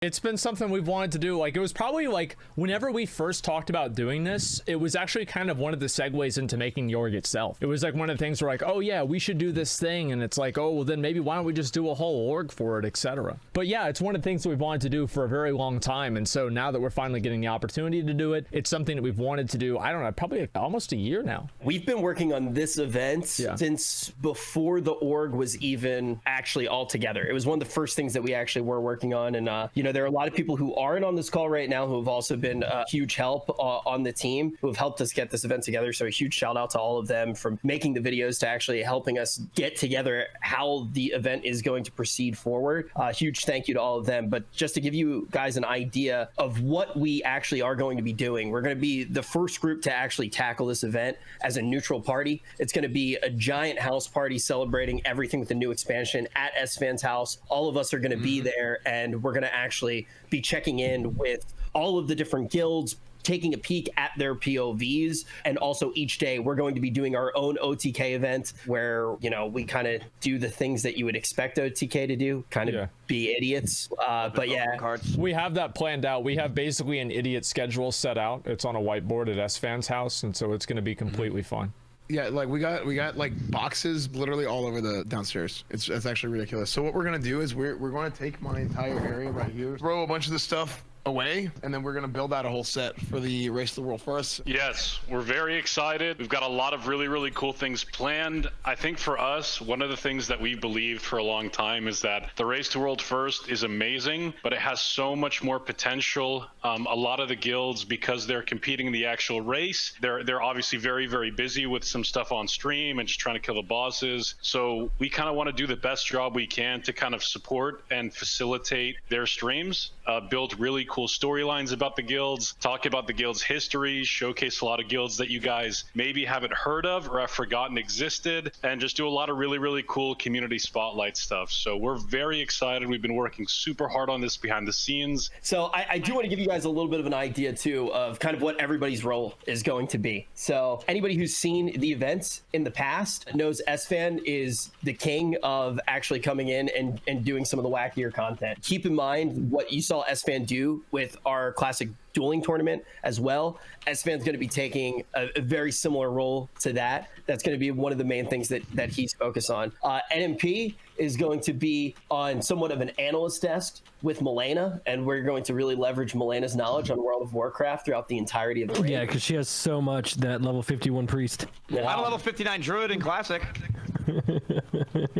It's been something we've wanted to do. Like, it was probably like whenever we first talked about doing this, it was actually kind of one of the segues into making the org itself. It was like one of the things where like, oh yeah, we should do this thing, and it's like, oh well, then maybe why don't we just do a whole org for it, etc. But yeah, it's one of the things that we've wanted to do for a very long time, and so now that we're finally getting the opportunity to do it, it's something that we've wanted to do. I don't know, probably almost a year now. We've been working on this event since before the org was even actually all together. It was one of the first things that we actually were working on, and you know, there are a lot of people who aren't on this call right now who have also been a huge help on the team, who have helped us get this event together. So a huge shout out to all of them, from making the videos to actually helping us get together how the event is going to proceed forward. Huge thank you to all of them. But just to give you guys an idea of what we actually are going to be doing, we're going to be the first group to actually tackle this event as a neutral party. It's going to be a giant house party celebrating everything with the new expansion at S-Fan's house. All of us are going to be there, and we're going to actually be checking in with all of the different guilds, taking a peek at their POVs, and also each day we're going to be doing our own OTK event where, you know, we kind of do the things that you would expect OTK to do, kind of be idiots. But yeah, we have that planned out. We have basically an idiot schedule set out. It's on a whiteboard at S-Fan's house, and so it's going to be completely fun. Yeah, like we got like boxes literally all over the downstairs. It's actually ridiculous. So what we're gonna do is we're going to take my entire area right here, throw a bunch of the stuff away, and then we're going to build out a whole set for the Race to the World First. Yes, we're very excited. We've got a lot of really cool things planned. I think for us, one of the things that we believed for a long time is that the Race to World First is amazing, but it has so much more potential. A lot of the guilds, because they're competing in the actual race, they're obviously very busy with some stuff on stream and just trying to kill the bosses. So we kind of want to do the best job we can to kind of support and facilitate their streams, build really cool storylines about the guilds, talk about the guilds' history, showcase a lot of guilds that you guys maybe haven't heard of or have forgotten existed, and just do a lot of really cool community spotlight stuff. So we're very excited. We've been working super hard on this behind the scenes. So I do want to give you guys a little bit of an idea too of kind of what everybody's role is going to be. So anybody who's seen the events in the past knows S-Fan is the king of actually coming in and doing some of the wackier content. Keep in mind what you saw S-Fan do with our classic dueling tournament as well. S-Fan's going to be taking a very similar role to that. That's going to be one of the main things that he's focused on. NMP is going to be on somewhat of an analyst desk with Milena, and we're going to really leverage Milena's knowledge on World of Warcraft throughout the entirety of the raid. Yeah, because she has so much, that level 51 priest. I'm a level 59 druid in classic.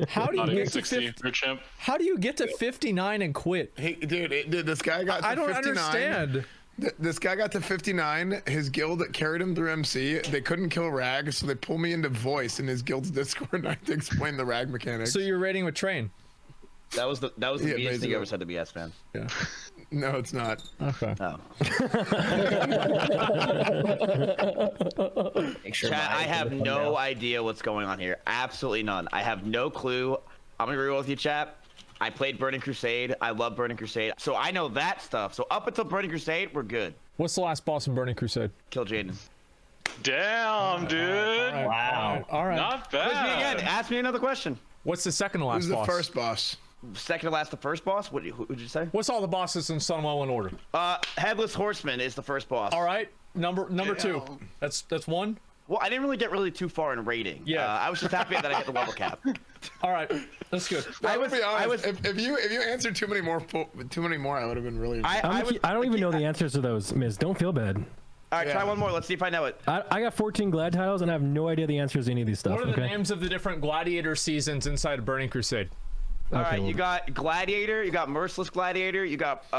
How do you get to 50? How do you get to 59 and quit? Hey, dude, this guy got to 59. I don't understand. This guy got to 59. His guild carried him through MC. They couldn't kill Rag, so they pulled me into voice in his guild's Discord, and I had to explain the Rag mechanics. So you're raiding with Train? That was the meanest thing you ever said to be S-Fan. Yeah. No, it's not. Okay. Oh. Chat, I have no idea what's going on here. Absolutely none. I have no clue. I'm gonna be real with you, chat. I played Burning Crusade. I love Burning Crusade. So I know that stuff. So up until Burning Crusade, we're good. What's the last boss in Burning Crusade? Kill Jaden. Damn, dude. Right. Wow. All right. Not bad. Quiz me again. Ask me another question. What's the second to last Who's boss? the first boss? Second to last, the first boss? Who did you say? What's all the bosses in Sunwell in order? Headless Horseman is the first boss. All right. Number two. That's one. Well, I didn't really get too far in rating. Yeah. I was just happy that I hit the level cap. All right. That's good. I would be honest. If you answered too many more, I would have been really. I don't even know the answers to those, Miz. Don't feel bad. All right, try one more. Let's see if I know it. I got 14 glad tiles, and I have no idea the answers to any of these stuff. What are the names of the different gladiator seasons inside of Burning Crusade? All right, you got Gladiator, you got Merciless Gladiator, you got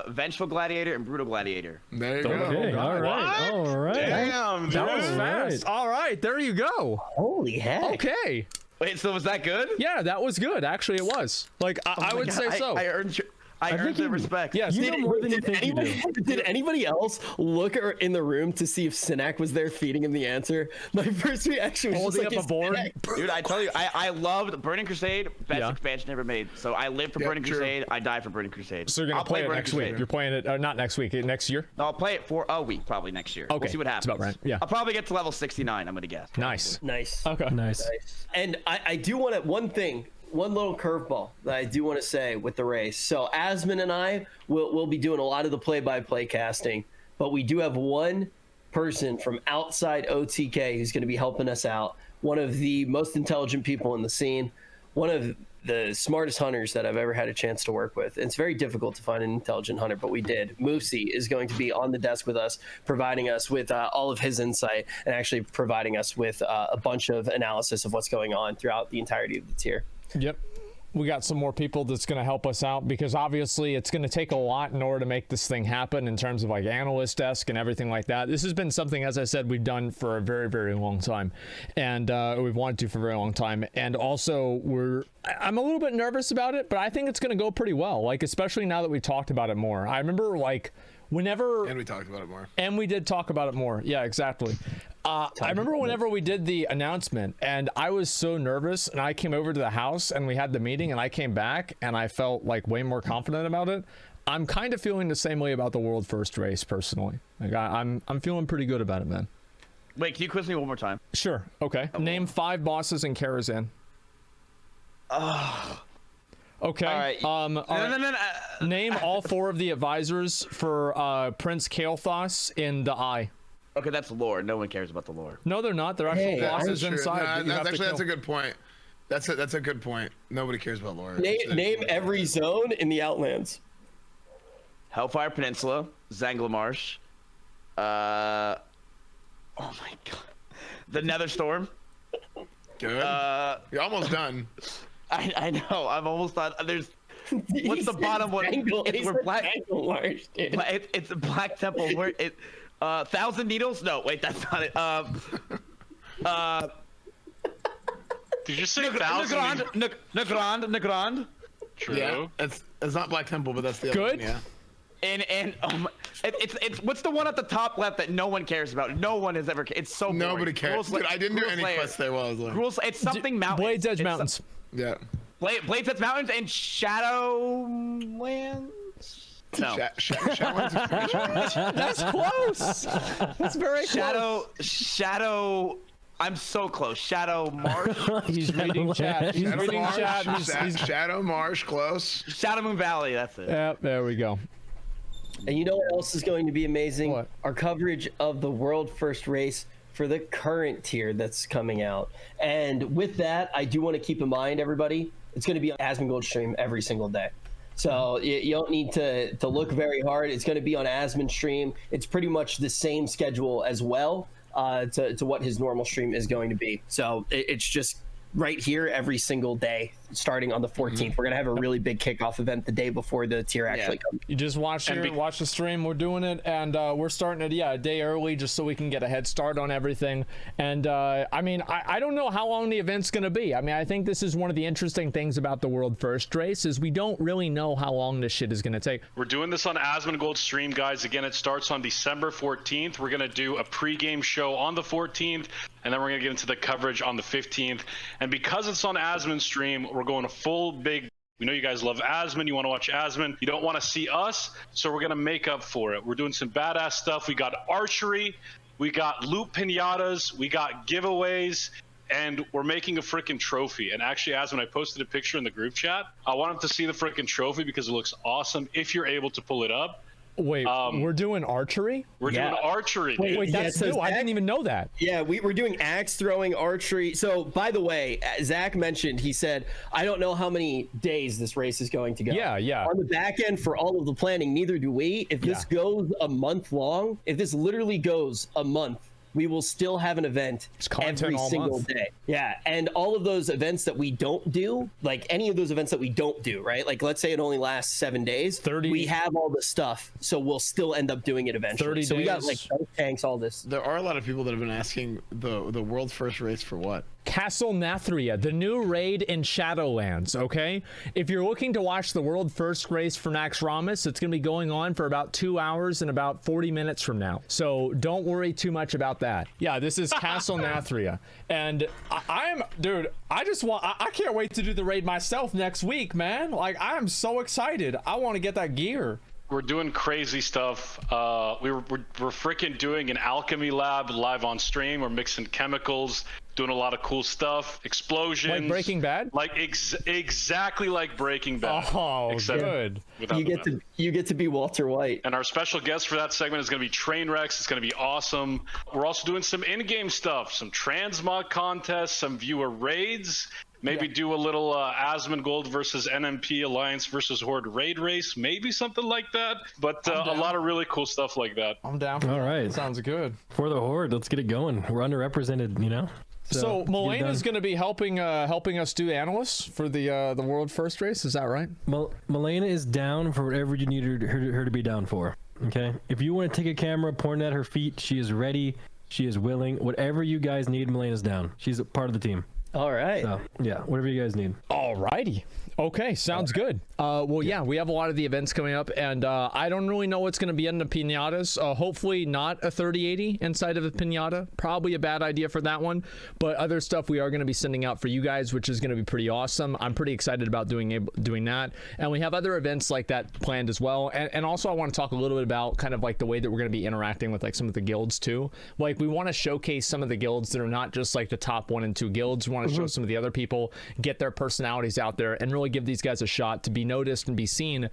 Vengeful Gladiator, and Brutal Gladiator. There you go. Okay, all right. Damn, dude. That was fast. All right, there you go. Holy heck. Okay. Wait, so was that good? Yeah, that was good. Actually, it was. Like, I would say so. I earned the respect. Yes. You know more than you think you do. Did anybody else look in the room to see if Sinak was there feeding him the answer? My first reaction was holding just up a board. Dude, I tell you, I loved Burning Crusade. Best expansion ever made. So I live for Burning Crusade. I die for Burning Crusade. So you're gonna play it Burning next Crusade. week. You're playing it not next week. Next year. No, I'll play it for a week, probably next year. Okay. We'll see what happens. That's about right. Yeah. I'll probably get to level 69. I'm gonna guess. Nice. Nice. Okay. Nice. And I do want to, one thing one little curveball that I do want to say with the race. So Asmon and I will be doing a lot of the play-by-play casting, but we do have one person from outside OTK who's going to be helping us out. One of the most intelligent people in the scene, one of the smartest hunters that I've ever had a chance to work with. And it's very difficult to find an intelligent hunter, but we did. Moosey is going to be on the desk with us, providing us with all of his insight and actually providing us with a bunch of analysis of what's going on throughout the entirety of the tier. Yep. We got some more people that's going to help us out, because obviously it's going to take a lot in order to make this thing happen in terms of like analyst desk and everything like that. This has been something, as I said, we've done for a very, very long time, and we've wanted to for a very long time. And also I'm a little bit nervous about it, but I think it's going to go pretty well. Like, especially now that we talked about it more. I remember like whenever, and we talked about it more, and we did talk about it more. Yeah, exactly. I remember whenever we did the announcement, and I was so nervous, and I came over to the house and we had the meeting, and I came back and I felt like way more confident about it. I'm kind of feeling the same way about the world first race personally. Like I'm feeling pretty good about it, man. Wait, can you quiz me one more time? Sure. Okay. Name 5 bosses in Karazhan. Okay. All right. No. Name all 4 of the advisors for Prince Kael'thas in the Eye. Okay, that's lore. No one cares about the lore. No, they're not. They're actual bosses inside. That's a good point. That's a good point. Nobody cares about lore. Name every zone in the Outlands. Hellfire Peninsula, Zangla Marsh. Oh my god. The Netherstorm. Good. You're almost done. I know. I'm almost done. There's. What's the bottom one? It's Black. It's a Black Temple. Where it. Thousand Needles? No, wait, that's not it. Did you say thousand? Nagrand. True. Yeah, it's not Black Temple, but that's the Good. other one, yeah. And it's what's the one at the top left that no one cares about? No one has ever. It's so boring. Nobody cares. Dude, I didn't do any quests there while I was there. It's something mountains. Blades Edge Mountains. Yeah. Blades Edge Mountains and Shadowlands. No. That's close. That's very close. Shadow. I'm so close. Shadow Marsh. He's reading chat. He's reading chat. Shadow Marsh, close. Shadow Moon Valley. That's it. Yeah, there we go. And you know what else is going to be amazing? What? Our coverage of the world first race for the current tier that's coming out. And with that, I do want to keep in mind, everybody, it's going to be on Asmongold stream every single day. So you don't need to look very hard. It's going to be on Asmon stream. It's pretty much the same schedule as well to what his normal stream is going to be. So it's just right here every single day starting on the 14th. We're going to have a really big kickoff event the day before the tier actually comes. You just watch watch the stream. We're doing it, and we're starting it a day early just so we can get a head start on everything. And I mean, I don't know how long the event's going to be. I mean, I think this is one of the interesting things about the world first race is we don't really know how long this shit is going to take. We're doing this on Asmongold stream, guys. Again, it starts on December 14th. We're going to do a pre-game show on the 14th, and then we're going to get into the coverage on the 15th. And because it's on Asmon stream, we're going a full big. We know you guys love Asmon. You want to watch Asmon. You don't want to see us, so we're going to make up for it. We're doing some badass stuff. We got archery. We got loot pinatas. We got giveaways. And we're making a freaking trophy. And actually, Asmon, I posted a picture in the group chat. I want them to see the freaking trophy because it looks awesome if you're able to pull it up. Wait, we're doing archery? We're doing archery, dude. Wait, that's new. I didn't even know that. Yeah, we're doing axe throwing, archery. So, by the way, Zach mentioned, he said, I don't know how many days this race is going to go. Yeah. On the back end for all of the planning, neither do we. If this goes a month long, if this literally goes a month, we will still have an event every single day. Yeah, and all of those events that we don't do, like any of those events that we don't do, right? Like let's say it only lasts 7 days. 30. We have all the stuff, so we'll still end up doing it eventually. 30 so we got days. like tanks, all this. There are a lot of people that have been asking the world first race for what? Castle Nathria, the new raid in Shadowlands, okay? If you're looking to watch the world first race for Naxxramas, it's going to be going on for about 2 hours and about 40 minutes from now. So don't worry too much about that. Yeah, this is Castle Nathria. And I can't wait to do the raid myself next week, man. Like, I am so excited. I want to get that gear. We're doing crazy stuff. We're freaking doing an alchemy lab live on stream. We're mixing chemicals. doing a lot of cool stuff, explosions. Like Breaking Bad? Like exactly like Breaking Bad. Oh, except good. without You the get meth. to be Walter White. And our special guest for that segment is going to be Trainwrecks. It's going to be awesome. We're also doing some in-game stuff, some transmog contests, some viewer raids. Maybe do a little Asmongold versus NMP Alliance versus Horde raid race. Maybe something like that. But a lot of really cool stuff like that. I'm down for All that. right. Sounds good. For the Horde, let's get it going. We're underrepresented, you know? So let's get it Melena's done. going to be helping us do analysts for the world first race. Is that right? Melena is down for whatever you need her to be down for. Okay? If you want to take a camera, point at her feet, she is ready. She is willing. Whatever you guys need, Melena's down. She's a part of the team. All right. So, yeah, whatever you guys need. Alrighty. Okay, sounds good. Well, yeah, we have a lot of the events coming up, and I don't really know what's going to be in the pinatas. Hopefully not a 3080 inside of a pinata. Probably a bad idea for that one. But other stuff we are going to be sending out for you guys, which is going to be pretty awesome. I'm pretty excited about doing that. And we have other events like that planned as well. And also I want to talk a little bit about kind of like the way that we're going to be interacting with like some of the guilds too. Like we want to showcase some of the guilds that are not just like the top 1 and 2 guilds. We want to show some of the other people, get their personalities out there, and really give these guys a shot to be noticed and be seen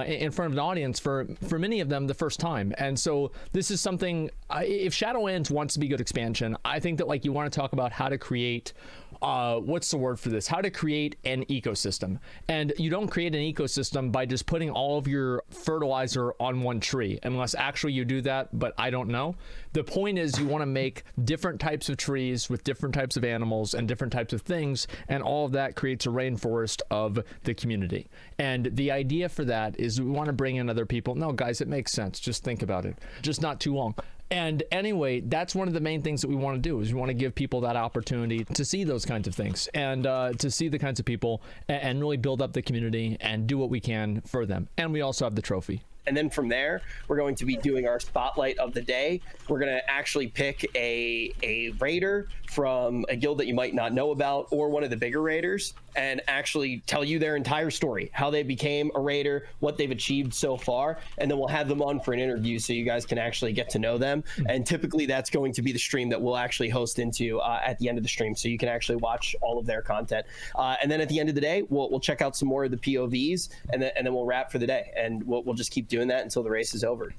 in front of an audience for many of them the first time. And so this is something, if Shadowlands wants to be good expansion, I think that like you want to talk about how to create what's the word for this? How to create an ecosystem. And you don't create an ecosystem by just putting all of your fertilizer on one tree, unless actually you do that, but I don't know. The point is you want to make different types of trees with different types of animals and different types of things, and all of that creates a rainforest of the community. And the idea for that is we want to bring in other people. No, guys, it makes sense. Just think about it. Just not too long. And anyway, that's one of the main things that we want to do is we want to give people that opportunity to see those kinds of things and to see the kinds of people and really build up the community and do what we can for them. And we also have the trophy. And then from there, we're going to be doing our spotlight of the day. We're going to actually pick a raider from a guild that you might not know about or one of the bigger raiders and actually tell you their entire story, how they became a raider, what they've achieved so far. And then we'll have them on for an interview so you guys can actually get to know them. And typically that's going to be the stream that we'll actually host into at the end of the stream. So you can actually watch all of their content. And then at the end of the day, we'll check out some more of the POVs and then we'll wrap for the day. And we'll just keep doing that until the race is over.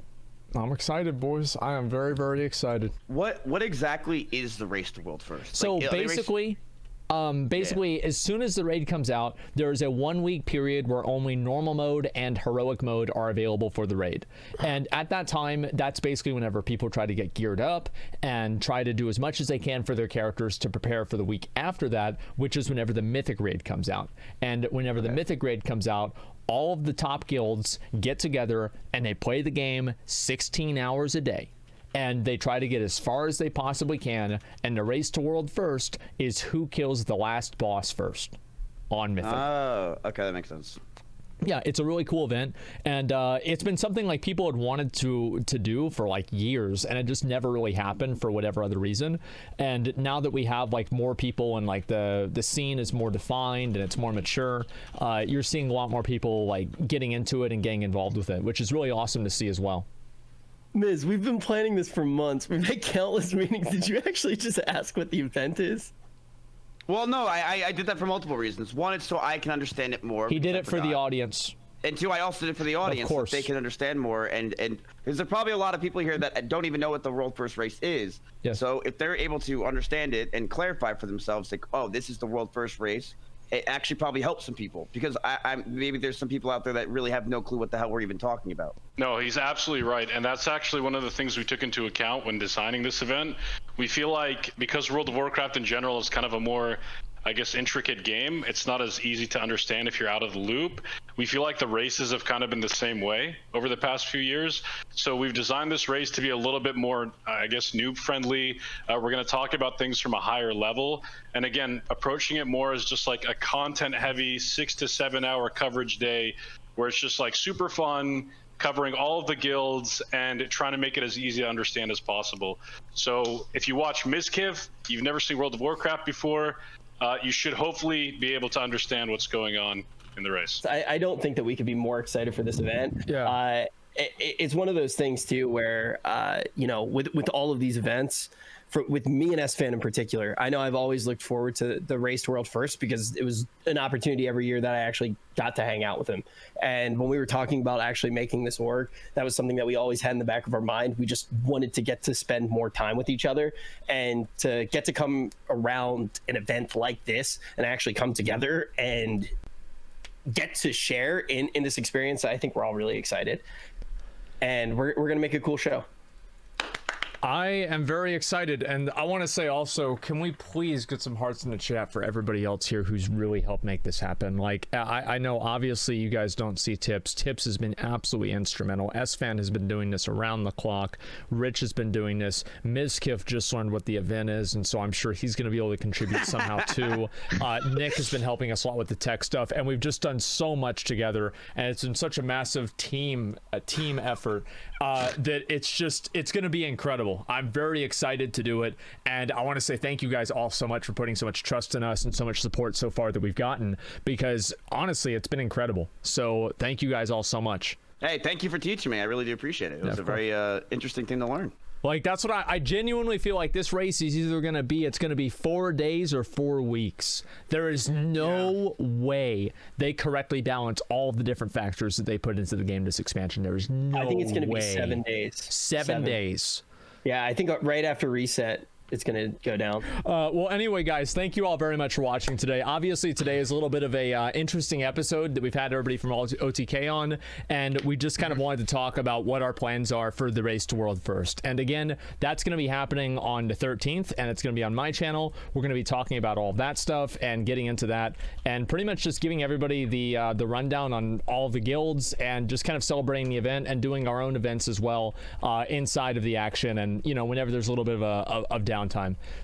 I'm excited, boys. I am very, very excited. What exactly is the race to world first? So Like, basically, as soon as the raid comes out, there is a 1 week period where only normal mode and heroic mode are available for the raid. And at that time, that's basically whenever people try to get geared up and try to do as much as they can for their characters to prepare for the week after that, which is whenever the mythic raid comes out. And whenever the mythic raid comes out, all of the top guilds get together and they play the game 16 hours a day. And they try to get as far as they possibly can. And the race to world first is who kills the last boss first on Mythic. Oh, okay, that makes sense. Yeah, it's a really cool event, and it's been something like people had wanted to do for like years, and it just never really happened for whatever other reason. And now that we have like more people and like the scene is more defined and it's more mature, you're seeing a lot more people like getting into it and getting involved with it, which is really awesome to see as well. Miz, we've been planning this for months. We've had countless meetings. Did you actually just ask what the event is? Well, no, I did that for multiple reasons. One, it's so I can understand it more. He did it for the audience. And two, I also did it for the audience, so they can understand more. And because there are probably a lot of people here that don't even know what the world first race is. Yes. So if they're able to understand it and clarify for themselves, like, oh, this is the world first race, it actually probably helps some people, because maybe there's some people out there that really have no clue what the hell we're even talking about. No, he's absolutely right. And that's actually one of the things we took into account when designing this event. We feel like because World of Warcraft in general is kind of a more, I guess, intricate game, it's not as easy to understand if you're out of the loop. We feel like the races have kind of been the same way over the past few years. So we've designed this race to be a little bit more, I guess, noob friendly. We're going to talk about things from a higher level. And again, approaching it more as just like a content heavy 6 to 7 hour coverage day where it's just like super fun, covering all of the guilds and trying to make it as easy to understand as possible. So if you watch Mizkif, you've never seen World of Warcraft before, you should hopefully be able to understand what's going on in the race. I don't think that we could be more excited for this event. Yeah. it's one of those things too where you know, with all of these events, with me and SFan in particular, I know I've always looked forward to the Race to World First because it was an opportunity every year that I actually got to hang out with him. And when we were talking about actually making this org, that was something that we always had in the back of our mind. We just wanted to get to spend more time with each other and to get to come around an event like this and actually come together and get to share in this experience. I think we're all really excited, and we're gonna make a cool show. I am very excited, and I want to say also, can we please get some hearts in the chat for everybody else here who's really helped make this happen? Like, I know obviously you guys don't see Tips. Tips has been absolutely instrumental. SFan has been doing this around the clock. Rich has been doing this. Mizkif just learned what the event is, and so I'm sure he's going to be able to contribute somehow too. Nick has been helping us a lot with the tech stuff, and we've just done so much together, and it's been such a massive team effort that it's going to be incredible. I'm very excited to do it, and I want to say thank you guys all so much for putting so much trust in us and so much support so far that we've gotten, because honestly it's been incredible. So thank you guys all so much. Hey, thank you for teaching me. I really do appreciate it. It was a very interesting thing to learn. Like, that's what I genuinely feel like this race is either going to be, it's going to be 4 days or 4 weeks. There is no way they correctly balance all the different factors that they put into the game this expansion. There is no way. I think it's going to be 7 days. 7 days. Yeah, I think right after reset, it's going to go down. Well, anyway, guys, thank you all very much for watching today. Obviously, today is a little bit of a interesting episode that we've had everybody from OTK on, and we just kind of wanted to talk about what our plans are for the Race to World First. And again, that's going to be happening on the 13th, and it's going to be on my channel. We're going to be talking about all of that stuff and getting into that, and pretty much just giving everybody the rundown on all the guilds and just kind of celebrating the event and doing our own events as well inside of the action, and you know, whenever there's a little bit of downtime.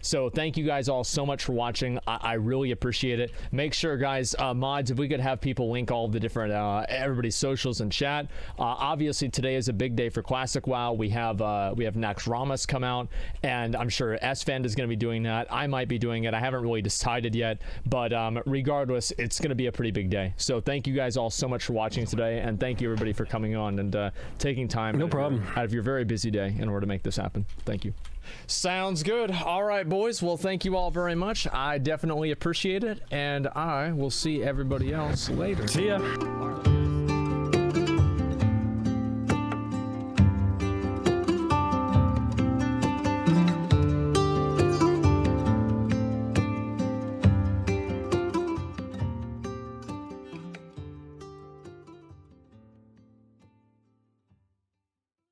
So thank you guys all so much for watching. I really appreciate it. Make sure, guys, mods, if we could have people link all the different everybody's socials and chat. Obviously today is a big day for Classic WoW. We have Nax Ramas come out, and I'm sure SFan is going to be doing that. I might be doing it. I haven't really decided yet, but regardless, it's going to be a pretty big day. So thank you guys all so much for watching today, and thank you everybody for coming on and taking time out of your very busy day in order to make this happen. Thank you. Sounds good. All right, boys. Well, thank you all very much. I definitely appreciate it, and I will see everybody else later. See ya.